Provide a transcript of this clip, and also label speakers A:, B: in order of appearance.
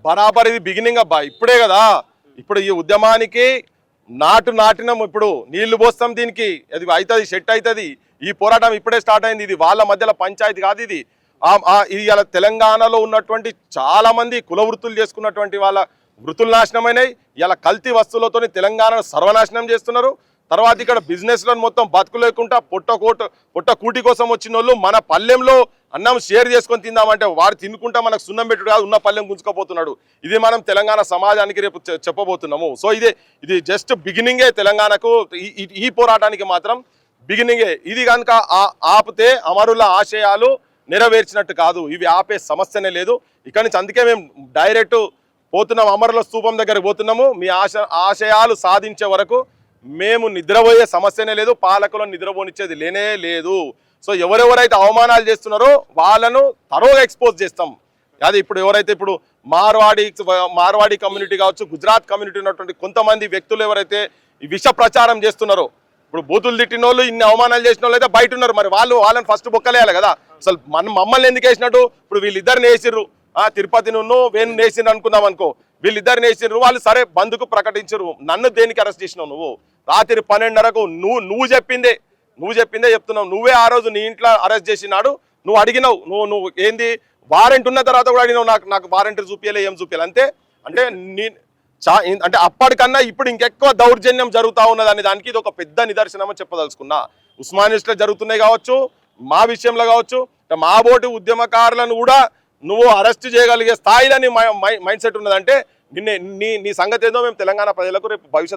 A: బరాబర్ ఇది బిగినింగ్ అబ్బా, ఇప్పుడే కదా. ఇప్పుడు ఈ ఉద్యమానికి నాటినాం, ఇప్పుడు నీళ్లు పోస్తాం, దీనికి అది అవుతుంది, సెట్ అవుతుంది. ఈ పోరాటం ఇప్పుడే స్టార్ట్ అయింది. ఇది వాళ్ళ మధ్యలో పంచాయతీ కాదు ఇది. ఇది ఇలా తెలంగాణలో ఉన్నటువంటి చాలా మంది కుల వృత్తులు చేసుకున్నటువంటి వాళ్ళ వృత్తులు నాశనమైనాయి. ఇలా కల్తీ వస్తువులతో తెలంగాణను సర్వనాశనం చేస్తున్నారు. తర్వాత ఇక్కడ బిజినెస్లో మొత్తం బతుకు లేకుండా పొట్ట కూటి కోసం వచ్చిన వాళ్ళు మన పల్లెంలో అన్నం షేర్ చేసుకొని తిందామంటే వాడు తినుకుంటా మనకు సున్నం పెట్టుడు కాదు, ఉన్న పల్లెం గుంజుకోపోతున్నాడు. ఇది మనం తెలంగాణ సమాజానికి రేపు చెప్పబోతున్నాము. సో ఇది జస్ట్ బిగినింగే తెలంగాణకు. ఈ పోరాటానికి మాత్రం బిగినింగే. ఇది కనుక ఆపితే అమరుల ఆశయాలు నెరవేర్చినట్టు కాదు. ఇవి ఆపే సమస్యనే లేదు ఇక్కడి నుంచి. అందుకే మేము డైరెక్ట్ పోతున్నాం, అమరుల స్తూపం దగ్గరకు పోతున్నాము. మీ ఆశయాలు సాధించే వరకు మేము నిద్రపోయే సమస్యనే లేదు, పాలకులను నిద్రపోనిచ్చేది లేనే లేదు. సో ఎవరెవరైతే అవమానాలు చేస్తున్నారో వాళ్ళను తరోగా ఎక్స్పోజ్ చేస్తాం. అది ఇప్పుడు ఎవరైతే ఇప్పుడు మార్వాడి కమ్యూనిటీ కావచ్చు, గుజరాత్ కమ్యూనిటీ ఉన్నటువంటి కొంతమంది వ్యక్తులు ఎవరైతే ఈ విష ప్రచారం చేస్తున్నారో, ఇప్పుడు బూతులు తిట్టిన వాళ్ళు, ఇన్ని అవమానాలు చేసిన వాళ్ళు అయితే బయట ఉన్నారు. మరి వాళ్ళని ఫస్ట్ బొక్కలేయాలి కదా. అసలు మమ్మల్ని ఎందుకు వేసినట్టు? ఇప్పుడు వీళ్ళిద్దరిని వేసిర్రు, తిరుపతి వేణు వేసిండ్రు అనుకుందాం అనుకో. వీళ్ళిద్దరిని వేసిండ్రు, వాళ్ళు సరే బంధుకు ప్రకటించరు. నన్ను దేనికి అరెస్ట్ చేసినావు? నువ్వు రాత్రి 12:30కు నువ్వు చెప్పిందే చెప్తున్నావు. నువ్వే ఆ రోజు నీ ఇంట్లో అరెస్ట్ చేసినాడు. నువ్వు అడిగినావు, నువ్వు ఏంది వారెంట్ ఉన్న తర్వాత కూడా అడిగినావు, నాకు వారెంట్ చూపించాలి, ఏం చూపించాలి అంతే. అంటే అప్పటికన్నా ఇప్పుడు ఇంకెక్కువ దౌర్జన్యం జరుగుతూ ఉన్నదని దానికి ఇది ఒక పెద్ద నిదర్శనం అని చెప్పదలుచుకున్నా. ఉస్మానియాలో జరుగుతున్నాయి కావచ్చు, మా విషయంలో కావచ్చు, మా బోటి ఉద్యమకారులను కూడా నువ్వు అరెస్ట్ చేయగలిగే స్థాయిలో నీ మైండ్ సెట్ ఉన్నదంటే నీ సంగతి ఏదో మేము తెలంగాణ ప్రజలకు రేపు భవిష్యత్తు